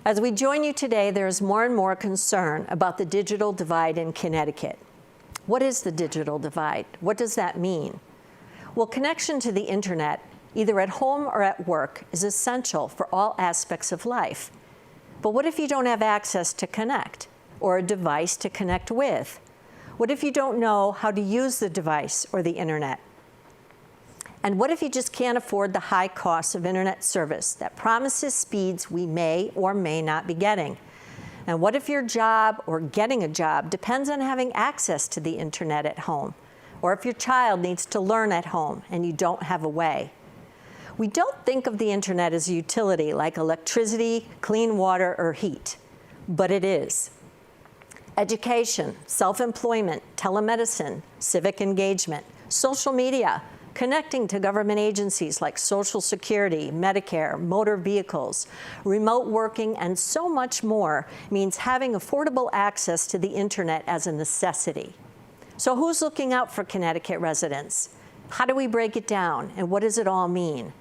As we join you today, there is more and more concern about the digital divide in Connecticut. What is the digital divide? What does that mean? Well, connection to the internet, either at home or at work, is essential for all aspects of life. But what if you don't have access to connect, or a device to connect with? What if you don't know how to use the device or the internet? And what if you just can't afford the high cost of internet service that promises speeds we may or may not be getting? And what if your job or getting a job depends on having access to the internet at home? Or if your child needs to learn at home and you don't have a way? We don't think of the internet as a utility like electricity, clean water, or heat, but it is. Education, self-employment, telemedicine, civic engagement, social media, connecting to government agencies like Social Security, Medicare, motor vehicles, remote working, and so much more means having affordable access to the internet as a necessity. So who's looking out for Connecticut residents? How do we break it down, and what does it all mean?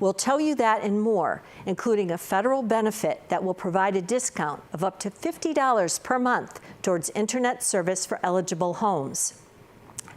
We'll tell you that and more, including a federal benefit that will provide a discount of up to $50 per month towards internet service for eligible homes,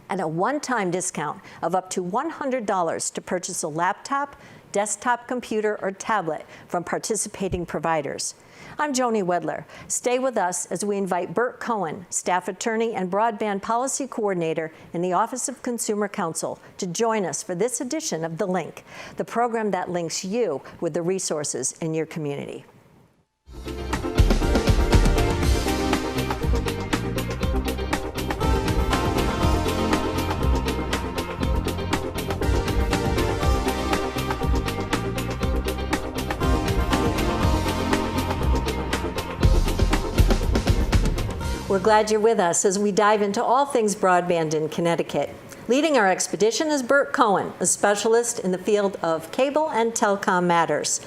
and a one-time discount of up to $100 to purchase a laptop, desktop computer, or tablet from participating providers. I'm Joni Wedler. Stay with us as we invite Burt Cohen, staff attorney and broadband policy coordinator in the Office of Consumer Counsel, to join us for this edition of The Link, the program that links you with the resources in your community. We're glad you're with us as we dive into all things broadband in Connecticut. Leading our expedition is Burt Cohen, a specialist in the field of cable and telecom matters.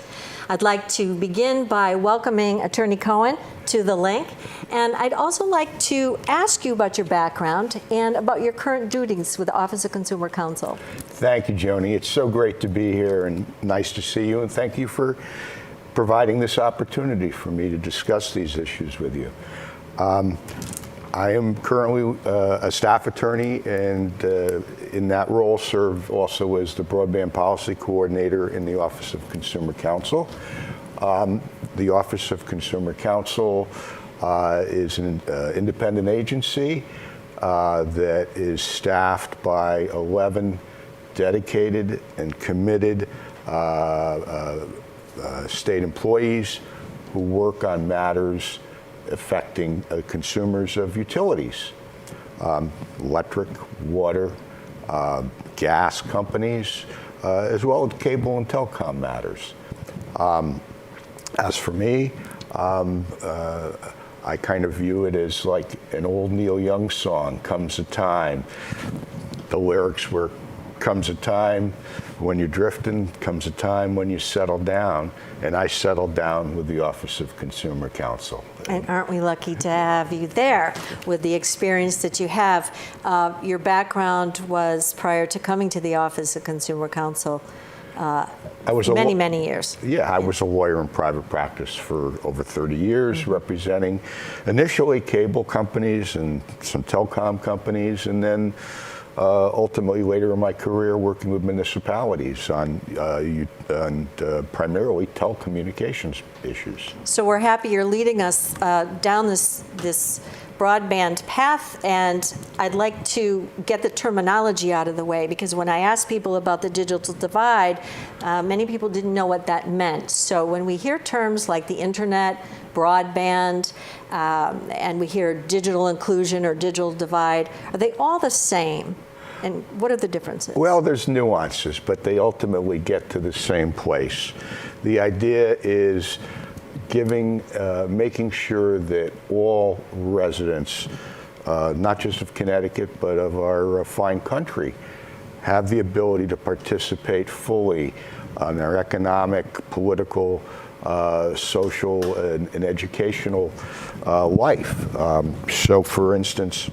I'd like to begin by welcoming Attorney Cohen to The Link, and I'd also like to ask you about your background and about your current duties with the Office of Consumer Counsel. Thank you, Joni. It's so great to be here and nice to see you, and thank you for providing this opportunity for me to discuss these issues with you. I am currently a staff attorney, and in that role serve also as the broadband policy coordinator in the Office of Consumer Counsel. The Office of Consumer Counsel is an independent agency that is staffed by 11 dedicated and committed state employees who work on matters affecting consumers of utilities, electric, water, gas companies, as well as cable and telecom matters. As for me, I kind of view it as like an old Neil Young song, "Comes a Time." The lyrics were, "Comes a time when you're drifting, comes a time when you settle down," and I settled down with the Office of Consumer Counsel. And aren't we lucky to have you there with the experience that you have? Your background was prior to coming to the Office of Consumer Counsel many years. Yeah, I was a lawyer in private practice for over 30 years, representing initially cable companies and some telecom companies, and then ultimately later in my career working with municipalities on primarily telecommunications issues. So we're happy you're leading us down this broadband path, and I'd like to get the terminology out of the way, because when I asked people about the digital divide, many people didn't know what that meant. So when we hear terms like the internet, broadband, and we hear digital inclusion or digital divide, are they all the same? And what are the differences? Well, there's nuances, but they ultimately get to the same place. The idea is making sure that all residents, not just of Connecticut, but of our fine country, have the ability to participate fully on our economic, political, social, and educational life. So, for instance,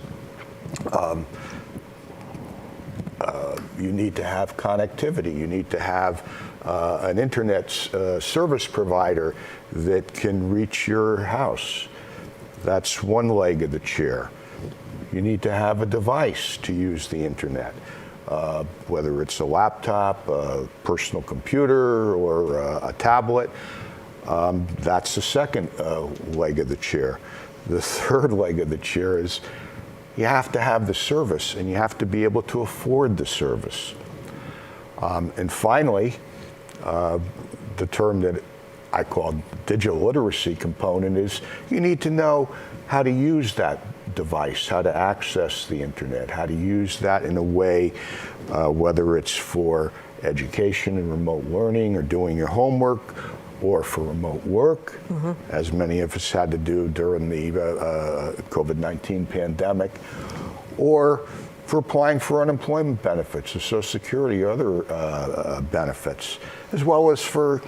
you need to have connectivity. You need to have an internet service provider that can reach your house. That's one leg of the chair. You need to have a device to use the internet, whether it's a laptop, a personal computer, or a tablet. That's the second leg of the chair. The third leg of the chair is you have to have the service, and you have to be able to afford the service. And finally, the term that I call digital literacy component is you need to know how to use that device, how to access the internet, how to use that in a way, whether it's for education and remote learning or doing your homework, or for remote work, as many of us had to do during the COVID-19 pandemic, or for applying for unemployment benefits, or Social Security, or other benefits, as well as for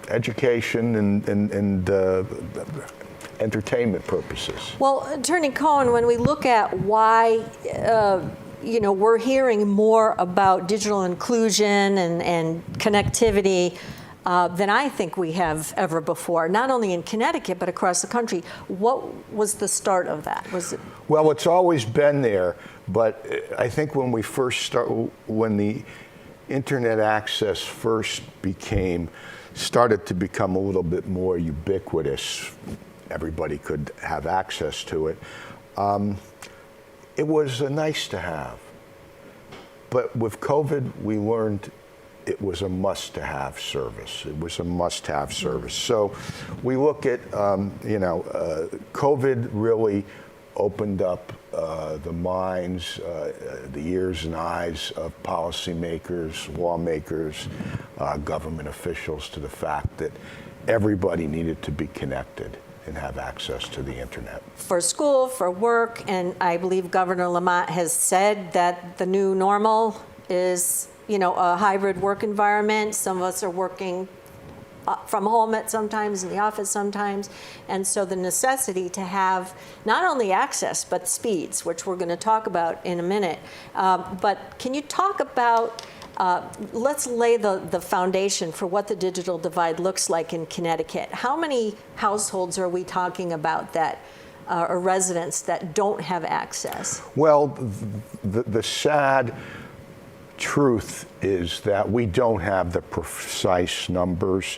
education and entertainment purposes. Well, Attorney Cohen, when we look at why we're hearing more about digital inclusion and connectivity than I think we have ever before, not only in Connecticut, but across the country. What was the start of that? Was it? Well, it's always been there, but I think when the internet access first started to become a little bit more ubiquitous, everybody could have access to it. It was a nice to have. But with COVID, we learned it was a must-to-have service. It was a must-have service. So we look at, COVID really opened up the minds, the ears and eyes of policymakers, lawmakers, government officials to the fact that everybody needed to be connected and have access to the internet. For school, for work, and I believe Governor Lamont has said that the new normal is, a hybrid work environment. Some of us are working from home at sometimes, in the office sometimes, and so the necessity to have not only access, but speeds, which we're going to talk about in a minute. But can you talk about, let's lay the foundation for what the digital divide looks like in Connecticut. How many households are we talking about that, or residents that don't have access? Well, the sad truth is that we don't have the precise numbers.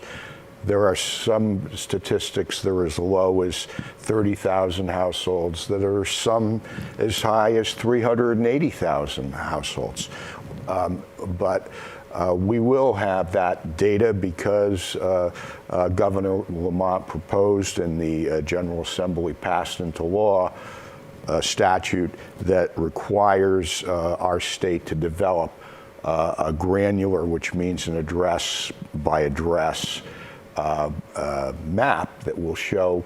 There are some statistics that are as low as 30,000 households, that are some as high as 380,000 households. But we will have that data because Governor Lamont proposed and the General Assembly passed into law a statute that requires our state to develop a granular, which means an address by address map that will show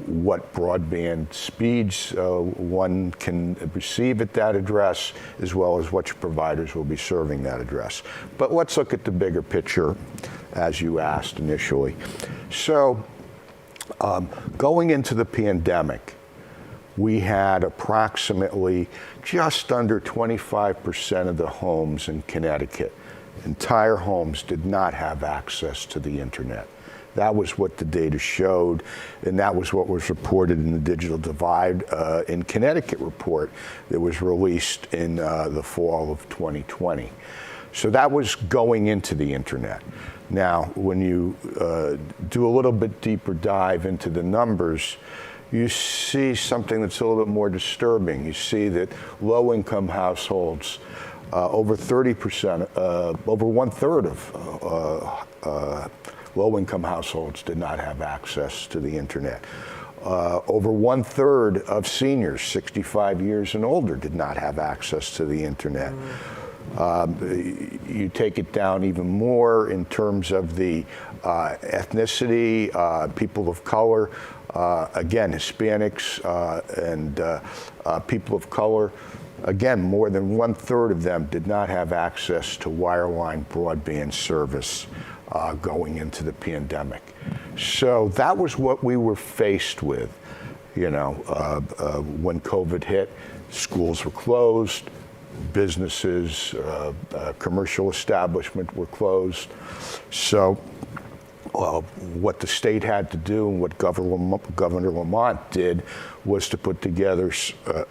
what broadband speeds one can receive at that address, as well as which providers will be serving that address. But let's look at the bigger picture, as you asked initially. So going into the pandemic, we had approximately just under 25% of the homes in Connecticut, entire homes, did not have access to the internet. That was what the data showed, and that was what was reported in the Digital Divide in Connecticut report that was released in the fall of 2020. So that was going into the internet. Now, when you do a little bit deeper dive into the numbers, you see something that's a little bit more disturbing. You see that low-income households, over 30%, over one-third of low-income households did not have access to the internet. Over one-third of seniors, 65 years and older, did not have access to the internet. You take it down even more in terms of the ethnicity, people of color, again, Hispanics and people of color. Again, more than one-third of them did not have access to wireline broadband service going into the pandemic. So that was what we were faced with, when COVID hit. Schools were closed, businesses, commercial establishments were closed. So what the state had to do and what Governor Lamont did was to put together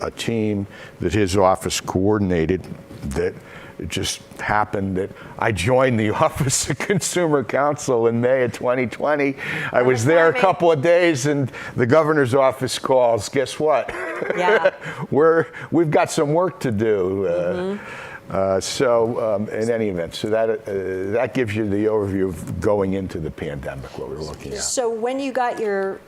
a team that his office coordinated. That it just happened that I joined the Office of Consumer Counsel in May of 2020. I was there a couple of days, and the governor's office calls. Guess what? Yeah. We've got some work to do. In any event, so that gives you the overview of going into the pandemic, what we were looking at. So when you got your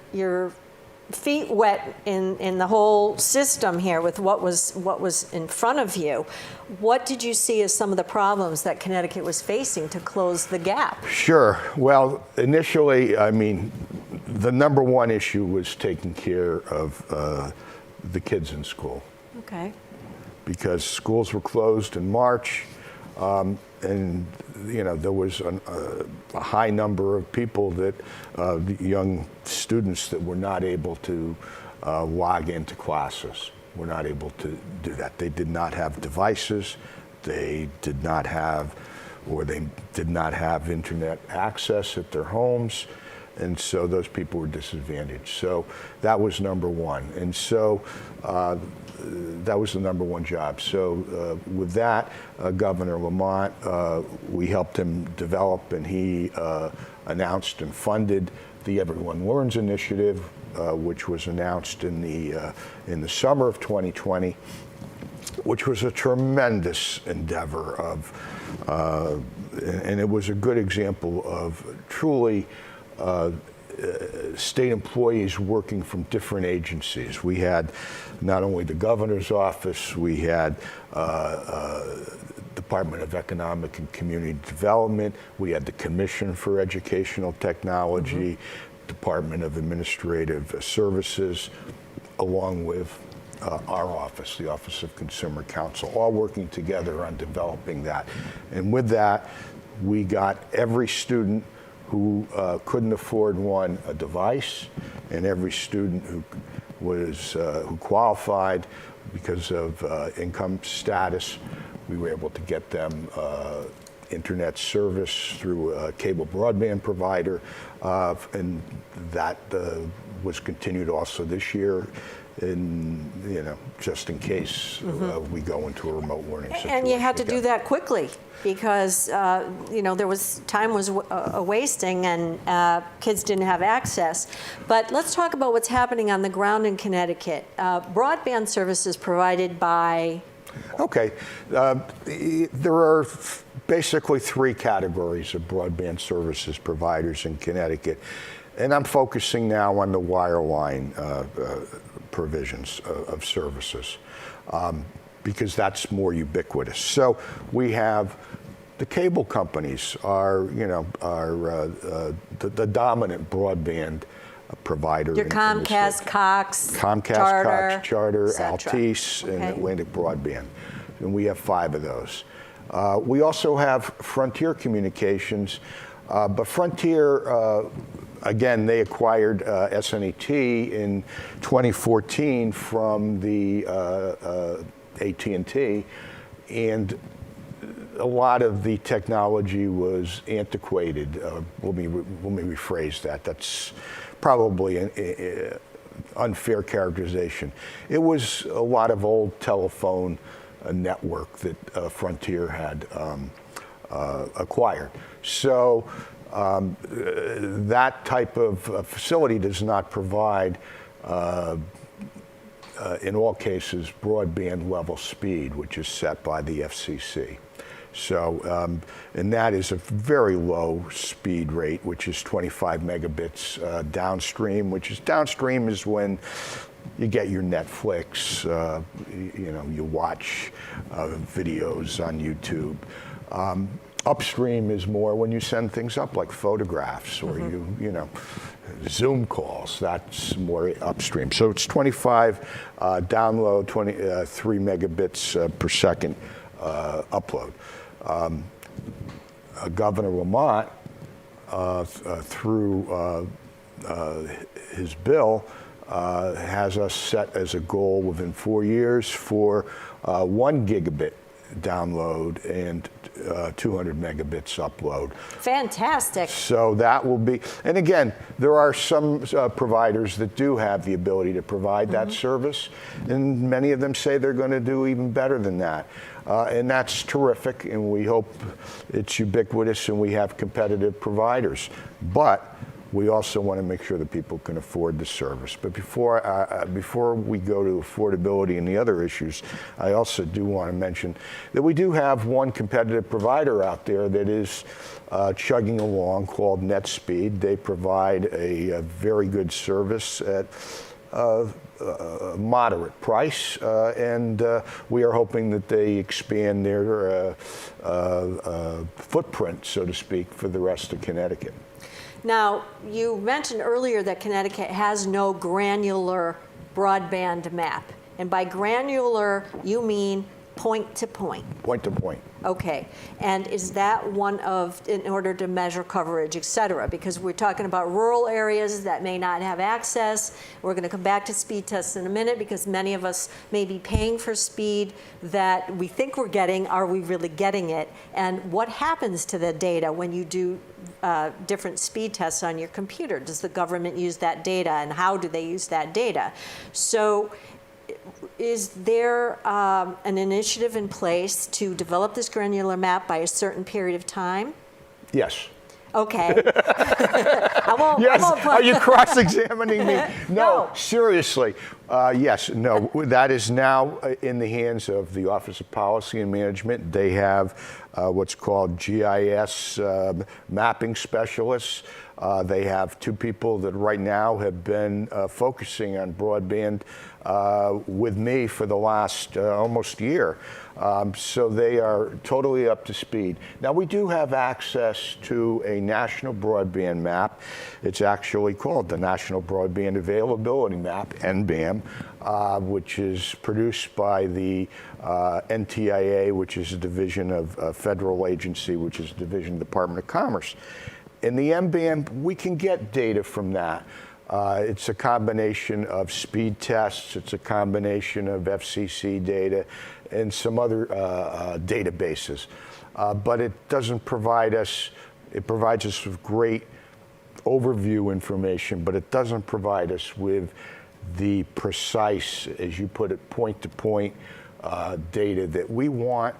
feet wet in the whole system here with what was in front of you, what did you see as some of the problems that Connecticut was facing to close the gap? Sure. Well, initially, I mean, the number one issue was taking care of the kids in school. Okay. Because schools were closed in March, and there was a high number of people that young students that were not able to log into classes, were not able to do that. They did not have devices, they did not have internet access at their homes, and so those people were disadvantaged. So that was number one, and so that was the number one job. So with that, Governor Lamont, we helped him develop, and he announced and funded the Everyone Learns initiative, which was announced in the summer of 2020, which was a tremendous endeavor and it was a good example of truly state employees working from different agencies. We had not only the governor's office, we had Department of Economic and Community Development, we had the Commission for Educational Technology, Department of Administrative Services, along with our office, the Office of Consumer Counsel, all working together on developing that. And with that, we got every student who couldn't afford one a device, and every student who qualified because of income status, we were able to get them internet service through a cable broadband provider, and that was continued also this year. Just in case we go into a remote learning situation. And you had to do that quickly because there was time was wasting and kids didn't have access. But let's talk about what's happening on the ground in Connecticut. Broadband services provided by. Okay, there are basically three categories of broadband services providers in Connecticut, and I'm focusing now on the wireline provisions of services because that's more ubiquitous. So we have the cable companies are the dominant broadband provider. Your Comcast, Cox, Charter, Altice, and Atlantic Broadband, and we have 5 of those. We also have Frontier Communications, but Frontier. Again, they acquired SNET in 2014 from the AT&T, and a lot of the technology was antiquated. Let me rephrase that. That's probably an unfair characterization. It was a lot of old telephone network that Frontier had acquired. So. That type of facility does not provide, in all cases, broadband level speed, which is set by the FCC. So, and that is a very low speed rate, which is 25 megabits downstream, downstream is when you get your Netflix, you watch videos on YouTube. Upstream is more when you send things up like photographs or Zoom calls. That's more upstream. So it's 25 download, 23 megabits per second upload. Governor Lamont, through his bill, has us set as a goal within 4 years for 1 gigabit download and 200 megabits upload. Fantastic. So that will be, and again, there are some providers that do have the ability to provide that service, and many of them say they're going to do even better than that. And that's terrific, and we hope it's ubiquitous and we have competitive providers. But we also want to make sure that people can afford the service. But before we go to affordability and the other issues, I also do want to mention that we do have one competitive provider out there that is chugging along called NetSpeed. They provide a very good service at a moderate price, and we are hoping that they expand their footprint, so to speak, for the rest of Connecticut. Now, you mentioned earlier that Connecticut has no granular broadband map. And by granular, you mean point to point. Point to point. Okay. And is that one of, in order to measure coverage, et cetera? Because we're talking about rural areas that may not have access. We're going to come back to speed tests in a minute because many of us may be paying for speed that we think we're getting. Are we really getting it? And what happens to the data when you do different speed tests on your computer? Does the government use that data, and how do they use that data? So is there an initiative in place to develop this granular map by a certain period of time? Yes. Okay. I won't, Yes. I won't put Are you cross-examining me? No. Seriously. Yes. No. That is now in the hands of the Office of Policy and Management. They have what's called GIS mapping specialists. They have two people that right now have been focusing on broadband with me for the last almost year. So they are totally up to speed. Now, we do have access to a national broadband map. It's actually called the National Broadband Availability Map, NBAM, which is produced by the NTIA, which is a division of a federal agency, which is a division of the Department of Commerce. In the NBAM, we can get data from that. It's a combination of speed tests, it's a combination of FCC data, and some other databases. But it doesn't provide us, it provides us with great overview information, but it doesn't provide us with the precise, as you put it, point-to-point data that we want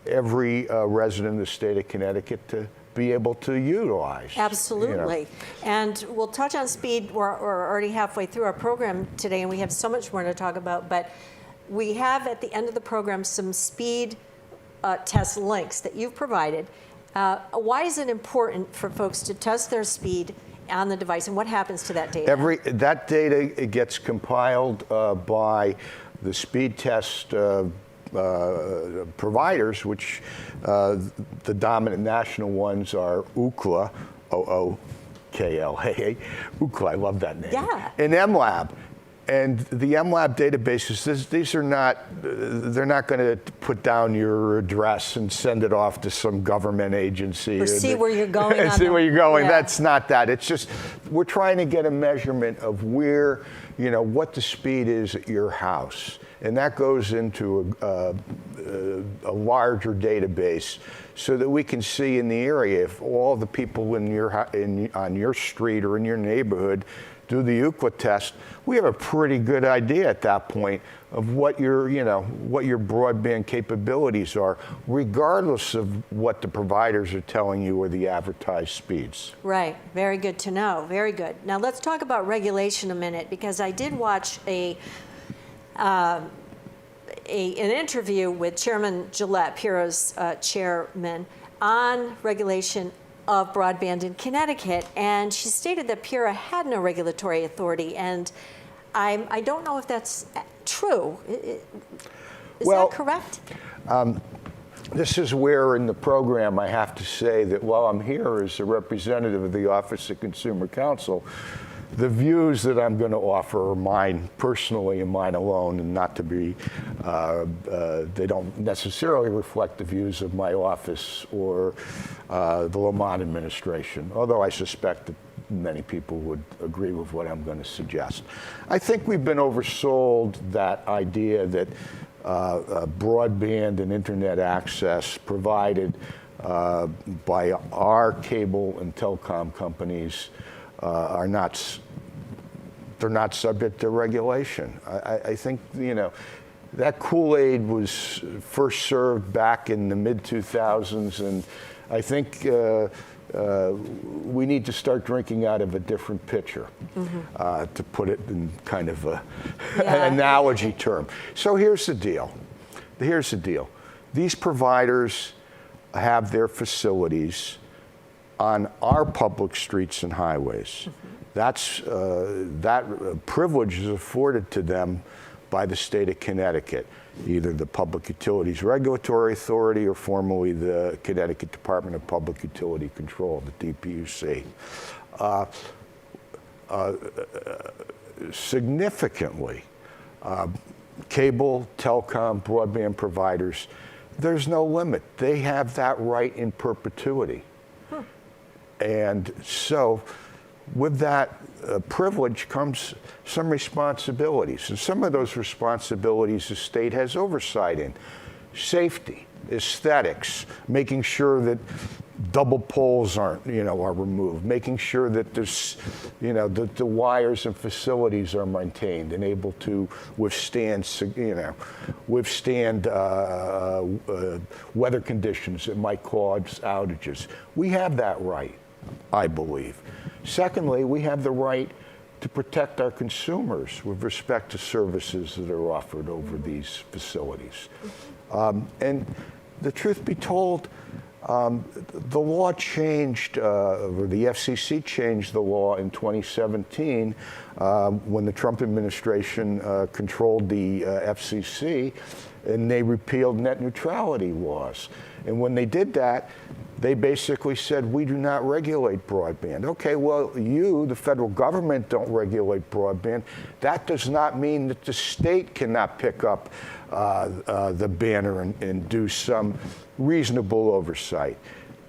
every resident of the state of Connecticut to be able to utilize. Absolutely. You know. And we'll touch on speed. We're already halfway through our program today, and we have so much more to talk about. But we have at the end of the program some speed test links that you've provided. Why is it important for folks to test their speed on the device, and what happens to that data? That data gets compiled by the speed test providers, which the dominant national ones are Ookla, O-O-K-L-A, Ookla, I love that name. Yeah. And MLab. And the MLab databases, these are not, they're not going to put down your address and send it off to some government agency. Or see where you're going. And see where you're going. Yeah. That's not that. It's just, we're trying to get a measurement of where, you know, what the speed is at your house. And that goes into a larger database so that we can see in the area if all the people in on your street or in your neighborhood do the Ookla test. We have a pretty good idea at that point of what your, you know, what your broadband capabilities are, regardless of what the providers are telling you or the advertised speeds. Right. Very good to know. Very good. Now let's talk about regulation a minute, because I did watch an interview with Chairman Gillette, PURA's chairman, on regulation of broadband in Connecticut, and she stated that PURA had no regulatory authority, and I don't know if that's true. Is that correct? This is where in the program I have to say that while I'm here as a representative of the Office of Consumer Counsel, the views that I'm going to offer are mine personally and mine alone, and not to be, they don't necessarily reflect the views of my office or the Lamont administration, although I suspect that many people would agree with what I'm going to suggest. I think we've been oversold that idea that broadband and internet access provided by our cable and telecom companies they're not subject to regulation. I think, you know, that Kool-Aid was first served back in the mid-2000s, and I think we need to start drinking out of a different pitcher, to put it in kind of an analogy term. So here's the deal. Here's the deal. These providers have their facilities on our public streets and highways. That privilege is afforded to them by the state of Connecticut, either the Public Utilities Regulatory Authority or formerly the Connecticut Department of Public Utility Control, the DPUC. Significantly, cable, telecom, broadband providers, there's no limit. They have that right in perpetuity. And so with that privilege comes some responsibilities. And some of those responsibilities the state has oversight in. Safety, aesthetics, making sure that double poles are removed, making sure that there's, that the wires and facilities are maintained and able to withstand weather conditions that might cause outages. We have that right, I believe. Secondly, we have the right to protect our consumers with respect to services that are offered over these facilities. And the truth be told, the law changed, or the FCC changed the law in 2017 when the Trump administration controlled the FCC, and they repealed net neutrality laws. And when they did that, they basically said, we do not regulate broadband. Okay, well, you, the federal government, don't regulate broadband. That does not mean that the state cannot pick up the banner and do some reasonable oversight.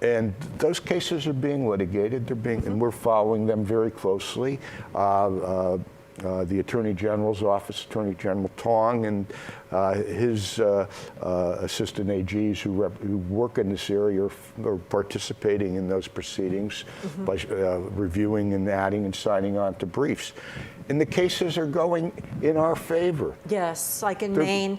And those cases are being litigated. And we're following them very closely. The Attorney General's office, Attorney General Tong, and his assistant AGs who work in this area are participating in those proceedings by reviewing and adding and signing on to briefs. And the cases are going in our favor. Yes, like in Maine,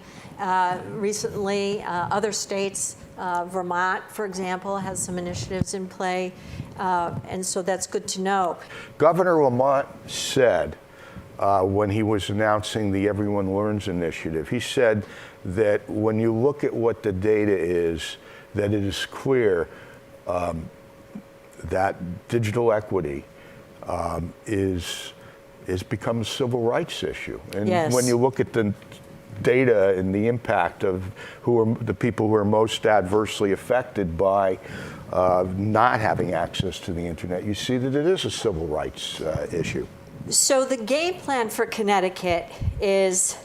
recently, other states, Vermont, for example, has some initiatives in play, and so that's good to know. Governor Lamont said, when he was announcing the Everyone Learns initiative, he said that when you look at what the data is, that it is clear that digital equity is become a civil rights issue. And when you look at the data and the impact of who are the people who are most adversely affected by not having access to the internet, you see that it is a civil rights issue. So the game plan for Connecticut is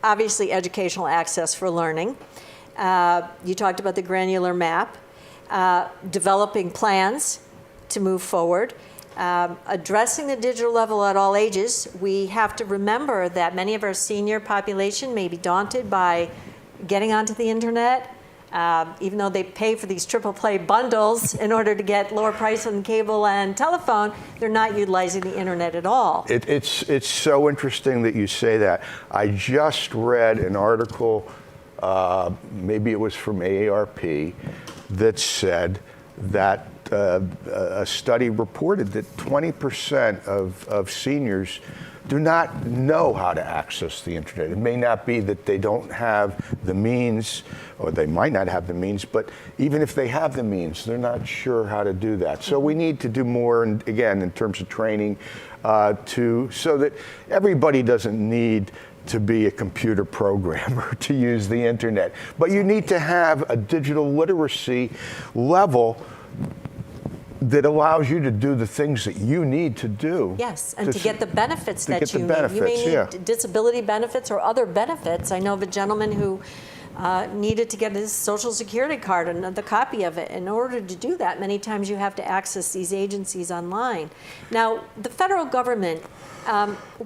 obviously educational access for learning. You talked about the granular map, developing plans to move forward, addressing the digital level at all ages. We have to remember that many of our senior population may be daunted by getting onto the internet, even though they pay for these triple play bundles in order to get lower price on cable and telephone, they're not utilizing the internet at all. It's so interesting that you say that. I just read an article, maybe it was from AARP, that said that a study reported that 20% of seniors do not know how to access the internet. It may not be that they don't have the means, or they might not have the means, but even if they have the means, they're not sure how to do that. So we need to do more, and again, in terms of training, so that everybody doesn't need to be a computer programmer to use the internet. But you need to have a digital literacy level that allows you to do the things that you need to do. Yes, and to get the benefits that you need. You may need disability benefits or other benefits. I know of a gentleman who needed to get his Social Security card and the copy of it. In order to do that, many times you have to access these agencies online. Now, the federal government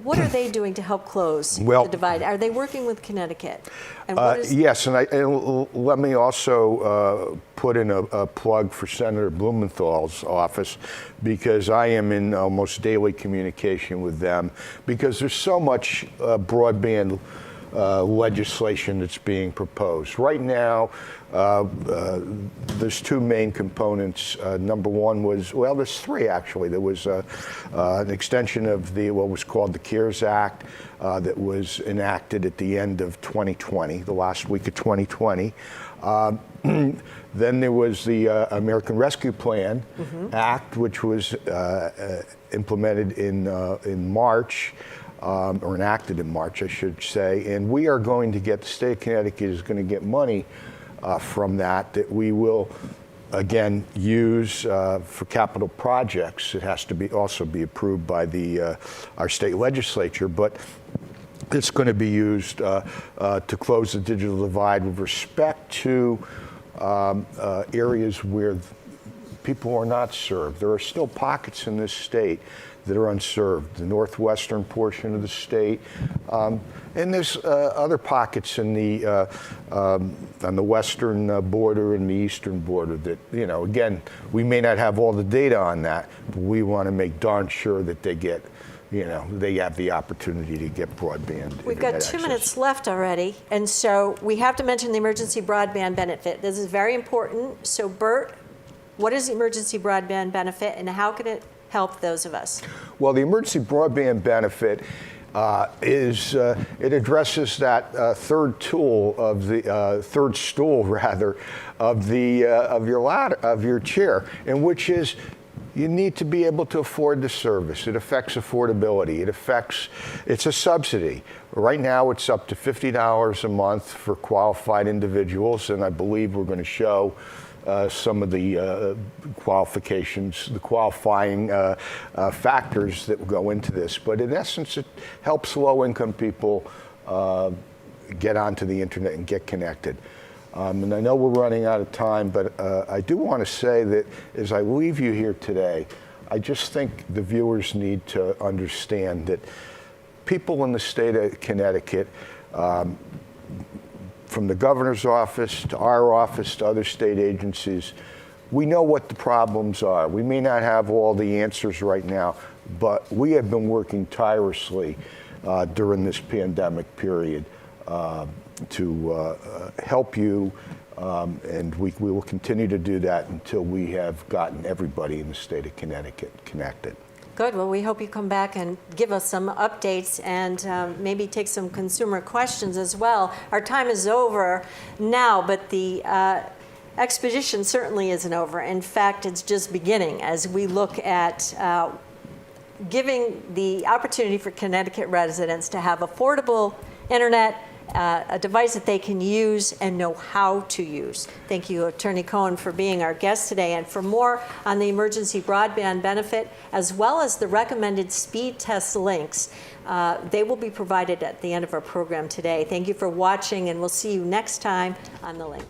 what are they doing to help close Well, the divide? Are they working with Connecticut? And what is Yes, and let me also put in a plug for Senator Blumenthal's office, because I am in almost daily communication with them, because there's so much broadband legislation that's being proposed. Right now, there's two main components. Number one was, well, there's three actually. There was an extension of what was called the CARES Act that was enacted at the end of 2020, the last week of 2020. Then there was the American Rescue Plan Act, which was implemented in March. Or enacted in March, I should say, and we are going to get, the state of Connecticut is going to get money from that we will, again, use for capital projects. It has to also be approved by our state legislature, but it's going to be used to close the digital divide with respect to areas where people are not served. There are still pockets in this state that are unserved, the northwestern portion of the state, and there's other pockets in on the western border and the eastern border that, again, we may not have all the data on that, but we want to make darn sure that they get, they have the opportunity to get broadband. We've got 2 minutes left already, and so we have to mention the emergency broadband benefit. This is very important. So, Burt, what is the emergency broadband benefit, and how can it help those of us? Well, the emergency broadband benefit it addresses that third stool of your ladder, of your chair, and which is you need to be able to afford the service. It affects affordability. It's a subsidy. Right now, it's up to $50 a month for qualified individuals, and I believe we're going to show some of the qualifications, the qualifying factors that go into this. But in essence, it helps low-income people get onto the internet and get connected. And I know we're running out of time, but I do want to say that as I leave you here today, I just think the viewers need to understand that people in the state of Connecticut, from the governor's office to our office to other state agencies, we know what the problems are. We may not have all the answers right now, but we have been working tirelessly during this pandemic period to help you, and we will continue to do that until we have gotten everybody in the state of Connecticut connected. Good. Well, we hope you come back and give us some updates and maybe take some consumer questions as well. Our time is over now, but the expedition certainly isn't over. In fact, it's just beginning as we look at giving the opportunity for Connecticut residents to have affordable internet, a device that they can use and know how to use. Thank you, Attorney Cohen, for being our guest today. And for more on the emergency broadband benefit, as well as the recommended speed test links, they will be provided at the end of our program today. Thank you for watching, and we'll see you next time on The Link.